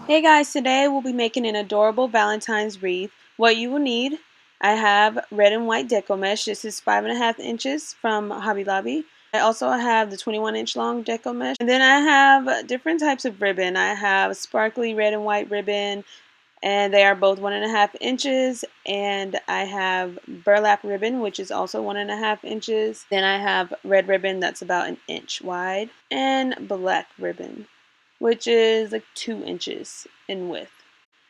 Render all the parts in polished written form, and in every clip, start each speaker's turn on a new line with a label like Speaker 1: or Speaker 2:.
Speaker 1: Hey guys, today we'll be making an adorable Valentine's wreath. What you will need, I have red and white deco mesh. This is 5.5 inches from Hobby Lobby. I also have the 21-inch long deco mesh. And then I have different types of ribbon. I have sparkly red and white ribbon, and they are both 1.5 inches. And I have burlap ribbon, which is also 1.5 inches. Then I have red ribbon that's about 1 inch wide, and black ribbon, which is like 2 inches in width.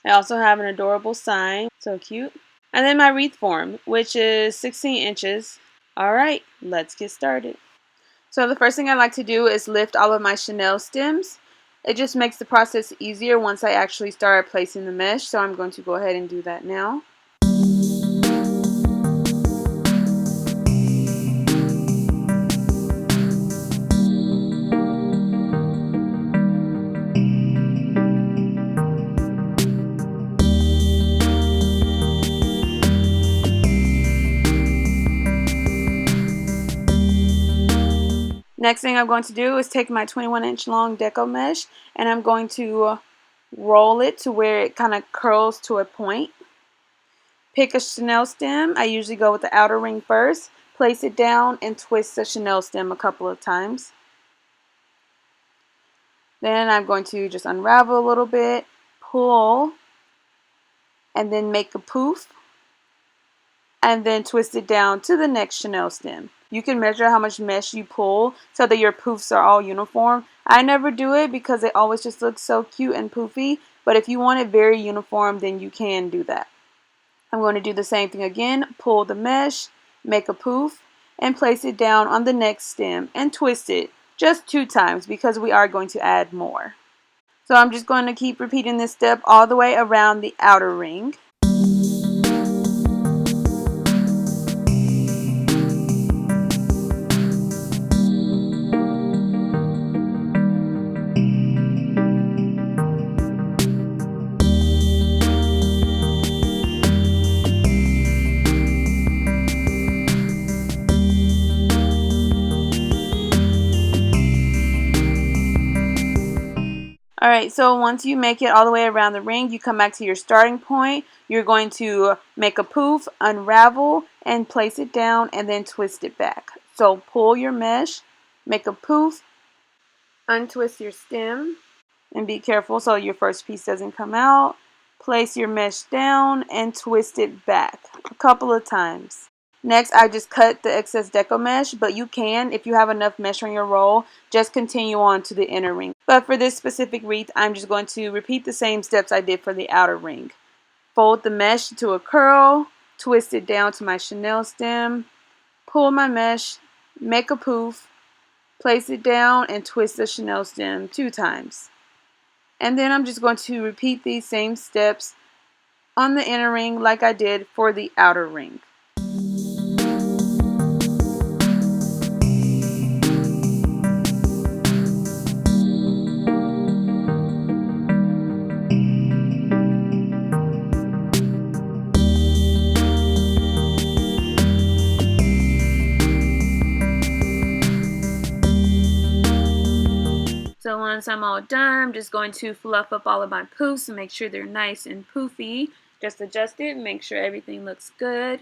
Speaker 1: I also have an adorable sign, so cute. And then my wreath form, which is 16 inches. Alright, let's get started. So the first thing I like to do is lift all of my chenille stems. It just makes the process easier once I actually start placing the mesh, so I'm going to go ahead and do that now. Next thing I'm going to do is take my 21-inch long deco mesh and I'm going to roll it to where it kind of curls to a point. Pick a chenille stem. I usually go with the outer ring first. Place it down and twist the chenille stem a couple of times. Then I'm going to just unravel a little bit, pull, and then make a poof, and then twist it down to the next chenille stem. You can measure how much mesh you pull so that your poofs are all uniform. I never do it because it always just looks so cute and poofy, but if you want it very uniform, then you can do that. I'm going to do the same thing again, pull the mesh, make a poof, and place it down on the next stem and twist it just 2 times because we are going to add more. So I'm just going to keep repeating this step all the way around the outer ring. Alright, so once you make it all the way around the ring, you come back to your starting point. You're going to make a poof, unravel, and place it down, and then twist it back. So pull your mesh, make a poof, untwist your stem, and be careful so your first piece doesn't come out. Place your mesh down and twist it back a couple of times. Next, I just cut the excess deco mesh, but you can, if you have enough mesh on your roll, just continue on to the inner ring. But for this specific wreath, I'm just going to repeat the same steps I did for the outer ring. Fold the mesh to a curl, twist it down to my chenille stem, pull my mesh, make a poof, place it down, and twist the chenille stem 2 times. And then I'm just going to repeat these same steps on the inner ring like I did for the outer ring. So once I'm all done, I'm just going to fluff up all of my poofs and make sure they're nice and poofy. Just adjust it and make sure everything looks good.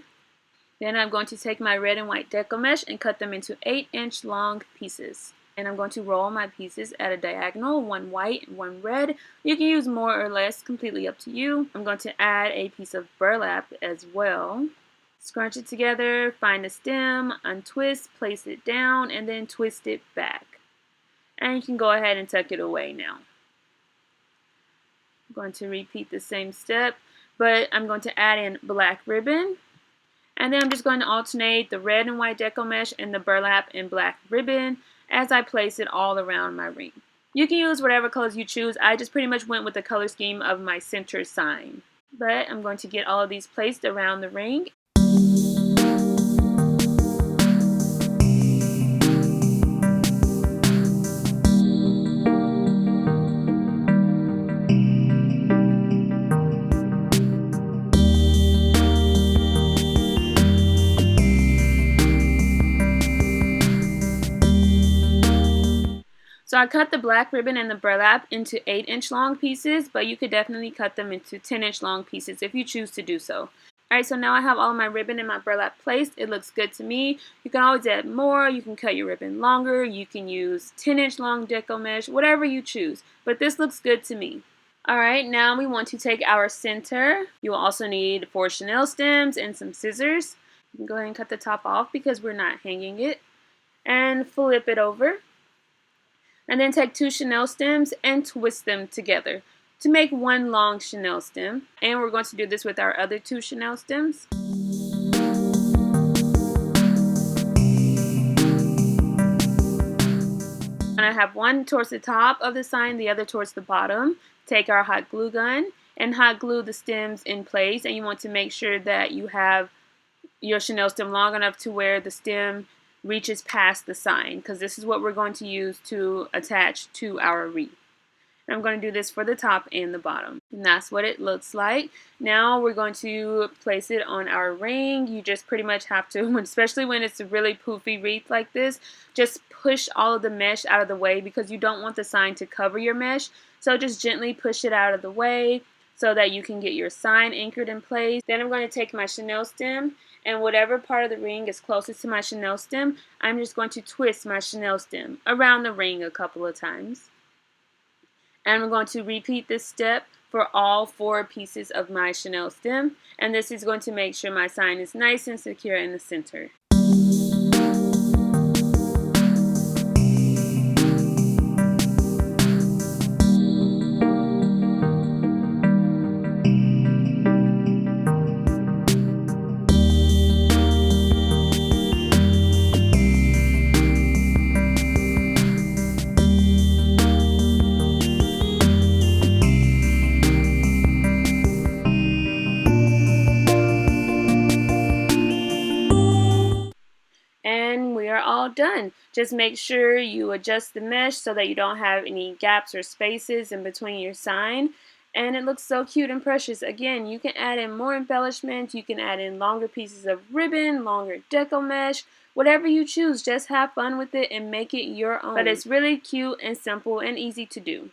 Speaker 1: Then I'm going to take my red and white deco mesh and cut them into 8-inch long pieces. And I'm going to roll my pieces at a diagonal, 1 white and 1 red. You can use more or less, completely up to you. I'm going to add a piece of burlap as well. Scrunch it together, find a stem, untwist, place it down, and then twist it back. And you can go ahead and tuck it away now. I'm going to repeat the same step, but I'm going to add in black ribbon. And then I'm just going to alternate the red and white deco mesh and the burlap and black ribbon as I place it all around my ring. You can use whatever colors you choose. I just pretty much went with the color scheme of my center sign. But I'm going to get all of these placed around the ring. So So I cut the black ribbon and the burlap into 8-inch long pieces, but you could definitely cut them into 10-inch long pieces if you choose to do so. Alright, so now I have all of my ribbon and my burlap placed. It looks good to me. You can always add more. You can cut your ribbon longer. You can use 10-inch long deco mesh, whatever you choose. But this looks good to me. Alright, now we want to take our center. You will also need 4 chenille stems and some scissors. You can go ahead and cut the top off because we're not hanging it. And flip it over. And then take 2 chenille stems and twist them together to make one long chenille stem. And we're going to do this with our other 2 chenille stems. And I have one towards the top of the sign, the other towards the bottom. Take our hot glue gun and hot glue the stems in place. And you want to make sure that you have your chenille stem long enough to where the stem reaches past the sign, because this is what we're going to use to attach to our wreath. I'm going to do this for the top and the bottom. And that's what it looks like. Now we're going to place it on our ring. You just pretty much have to, especially when it's a really poofy wreath like this, just push all of the mesh out of the way because you don't want the sign to cover your mesh. So just gently push it out of the way so that you can get your sign anchored in place. Then I'm going to take my chenille stem, and whatever part of the ring is closest to my chenille stem, I'm just going to twist my chenille stem around the ring a couple of times. And I'm going to repeat this step for all 4 pieces of my chenille stem. And this is going to make sure my sign is nice and secure in the center. And we are all done. Just make sure you adjust the mesh so that you don't have any gaps or spaces in between your sign. And it looks so cute and precious. Again, you can add in more embellishments. You can add in longer pieces of ribbon, longer deco mesh, whatever you choose. Just have fun with it and make it your own. But it's really cute and simple and easy to do.